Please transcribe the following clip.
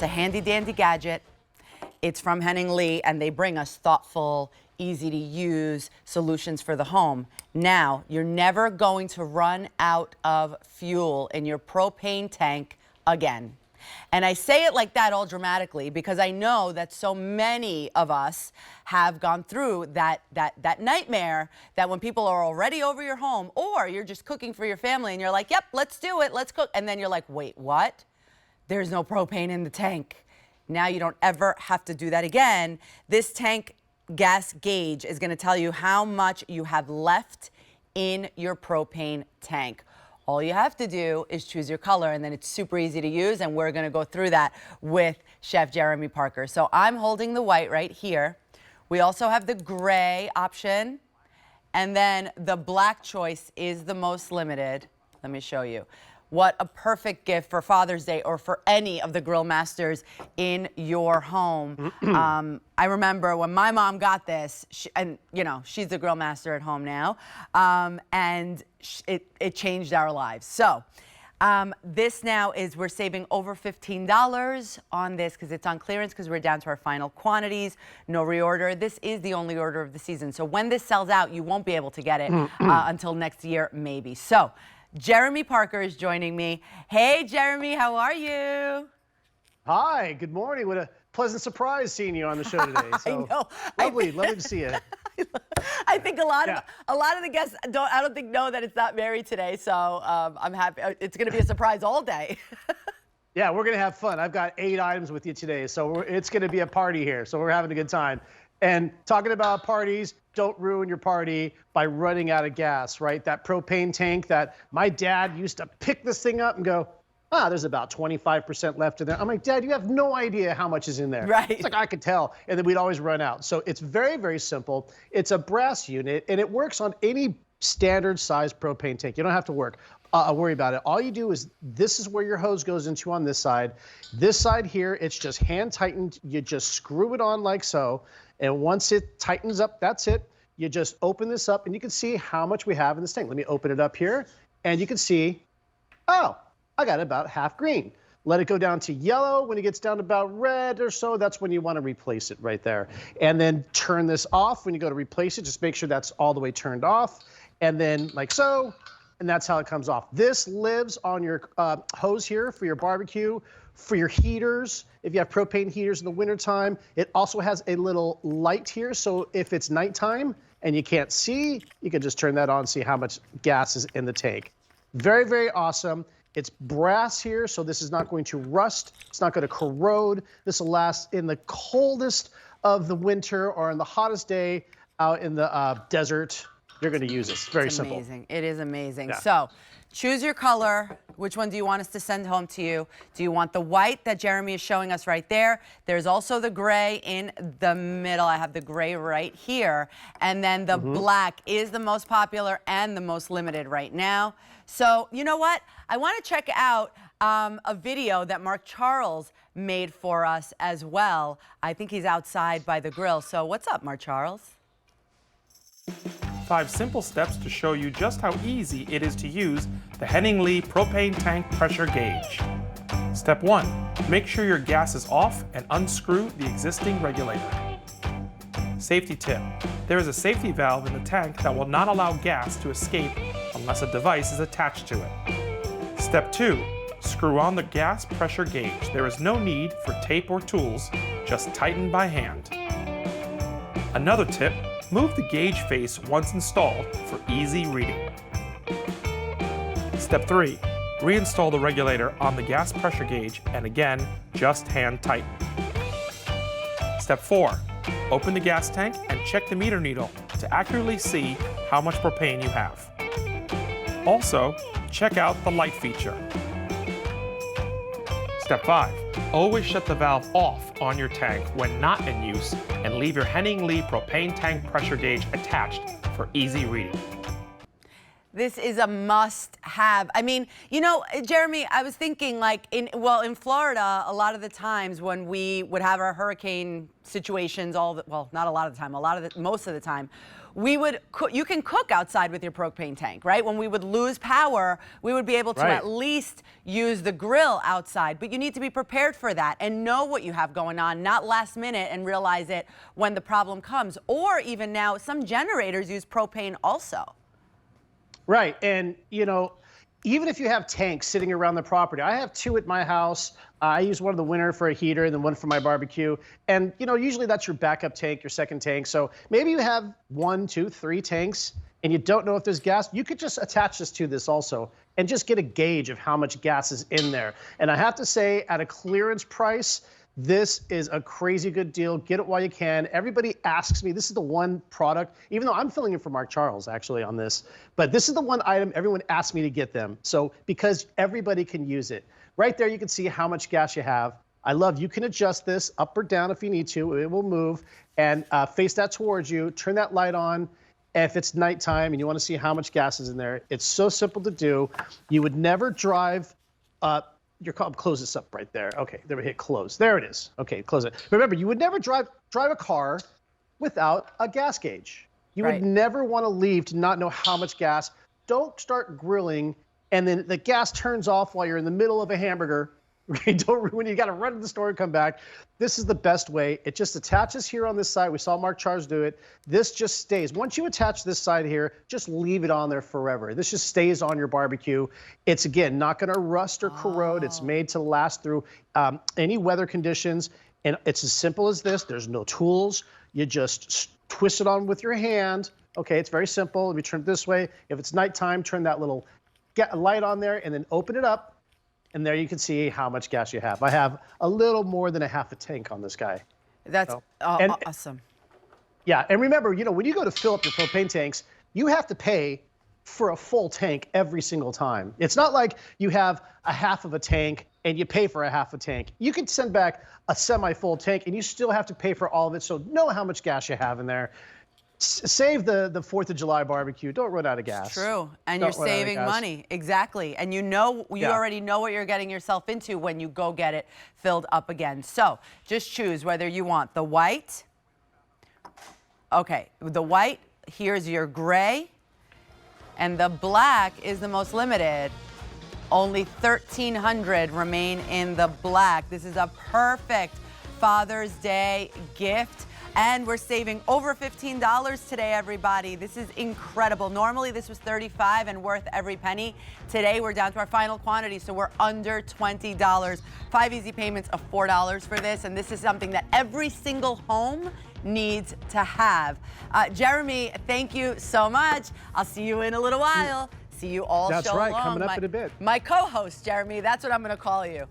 It's a handy-dandy gadget. It's from Henning Lee, and they bring us thoughtful, easy-to-use solutions for the home. Now, you're never going to run out of fuel in your propane tank again. And I say it like that all dramatically because I know that so many of us have gone through that nightmare that when people are already over your home, or you're just cooking for your family and you're like, yep, let's do it, let's cook. And then you're like, wait, what? There's no propane in the tank. Now you don't ever have to do that again. This tank gas gauge is going to tell you how much you have left in your propane tank. All you have to do is choose your color, and then it's super easy to use, and we're going to go through that with Chef Jeremy Parker. So I'm holding the white right here. We also have the gray option, and then the black choice is the most limited. Let me show you. What a perfect gift for Father's Day or for any of the grill masters in your home. I remember when my mom got this, and you know, she's the grill master at home now, and it changed our lives. So this now is, we're saving over $15 on this because it's on clearance, because we're down to our final quantities, no reorder. This is the only order of the season. So when this sells out, you won't be able to get it until next year, maybe. So Jeremy Parker is joining me. Hey, Jeremy, how are you? Hi, good morning. What a pleasant surprise seeing you on the show today. So, I know. Lovely to see you. I think a lot of the guests I don't think know that it's not Mary today, so I'm happy. It's going to be a surprise all day. Yeah, we're going to have fun. I've got 8 items with you today, so it's going to be a party here. So we're having a good time. And talking about parties, don't ruin your party by running out of gas, right? That propane tank that my dad used to pick this thing up and go, there's about 25% left in there. I'm like, Dad, you have no idea how much is in there. Right. It's like, I could tell. And then we'd always run out. So it's very, very simple. It's a brass unit, and it works on any standard size propane tank. You don't have to worry about it. All you do is, this is where your hose goes into on this side. This side here, it's just hand tightened. You just screw it on like so. And once it tightens up, that's it. You just open this up, and you can see how much we have in this tank. Let me open it up here, and you can see, oh, I got about half green. Let it go down to yellow. When it gets down to about red or so, that's when you want to replace it right there. And then turn this off. When you go to replace it, just make sure that's all the way turned off. And then like so, and that's how it comes off. This lives on your hose here for your barbecue, for your heaters. If you have propane heaters in the wintertime, it also has a little light here. So if it's nighttime and you can't see, you can just turn that on and see how much gas is in the tank. Very, very awesome. It's brass here, so this is not going to rust. It's not going to corrode. This will last in the coldest of the winter or in the hottest day out in the desert. You're going to use this. Very simple. Amazing. It is amazing. Yeah. So choose your color. Which one do you want us to send home to you? Do you want the white that Jeremy is showing us right there? There's also the gray in the middle. I have the gray right here. And then the black is the most popular and the most limited right now. So you know what? I want to check out a video that Mark Charles made for us as well. I think he's outside by the grill. So what's up, Mark Charles? 5 simple steps to show you just how easy it is to use the Henning Lee propane tank pressure gauge. Step 1. Make sure your gas is off and unscrew the existing regulator. Safety tip. There is a safety valve in the tank that will not allow gas to escape unless a device is attached to it. Step 2. Screw on the gas pressure gauge. There is no need for tape or tools, just tighten by hand. Another tip. Move the gauge face once installed for easy reading. Step 3. Reinstall the regulator on the gas pressure gauge, and again, just hand tighten. Step 4. Open the gas tank and check the meter needle to accurately see how much propane you have. Also, check out the light feature. Step 5. Always shut the valve off on your tank when not in use, and leave your Henning Lee propane tank pressure gauge attached for easy reading. This is a must-have. I mean, you know, Jeremy, I was thinking like in Florida, a lot of the times when we would have our hurricane situations, not a lot of the time, most of the time, you can cook outside with your propane tank, right? When we would lose power, we would be able to at least use the grill outside, but you need to be prepared for that and know what you have going on, not last minute and realize it when the problem comes. Or even now, some generators use propane also. Right, and you know, even if you have tanks sitting around the property, I have 2 at my house. I use one in the winter for a heater and then one for my barbecue. And you know, usually that's your backup tank, your second tank. So maybe you have 1, 2, 3 tanks and you don't know if there's gas. You could just attach this to this also and just get a gauge of how much gas is in there. And I have to say, at a clearance price, this is a crazy good deal. Get it while you can. Everybody asks me, this is the one product, even though I'm filling in for Mark Charles actually on this, but this is the one item everyone asks me to get them. So because everybody can use it. Right there, you can see how much gas you have. I love, you can adjust this up or down if you need to. It will move and face that towards you. Turn that light on. If it's nighttime and you want to see how much gas is in there, it's so simple to do. You would never drive your car, close this up right there. Okay, there we hit close. There it is. Okay, close it. Remember, you would never drive a car without a gas gauge. You would never want to leave to not know how much gas. Don't start grilling and then the gas turns off while you're in the middle of a hamburger. Right? When you got to run to the store and come back. This is the best way. It just attaches here on this side. We saw Mark Charles do it. This just stays. Once you attach this side here, just leave it on there forever. This just stays on your barbecue. It's, again, not going to rust or corrode. It's made to last through any weather conditions. And it's as simple as this. There's no tools. You just twist it on with your hand. Okay, it's very simple. If you turn it this way, if it's nighttime, turn that little light on there and then open it up. And there you can see how much gas you have. I have a little more than a half a tank on this guy. That's awesome. Yeah, and remember, you know, when you go to fill up your propane tanks, you have to pay for a full tank every single time. It's not like you have a half of a tank and you pay for a half a tank. You can send back a semi-full tank and you still have to pay for all of it. So know how much gas you have in there. Save the 4th of July barbecue. Don't run out of gas. It's true. And you're saving money. Exactly. And you know, you already know what you're getting yourself into when you go get it filled up again. So just choose whether you want the white. Okay, the white, here's your gray. And the black is the most limited. Only 1,300 remain in the black. This is a perfect Father's Day gift. And we're saving over $15 today, everybody. This is incredible. Normally, this was $35 and worth every penny. Today, we're down to our final quantity, so we're under $20. 5 easy payments of $4 for this, and this is something that every single home needs to have. Jeremy, thank you so much. I'll see you in a little while. See you all show long. That's right, coming up in a bit. My co-host, Jeremy, that's what I'm going to call you.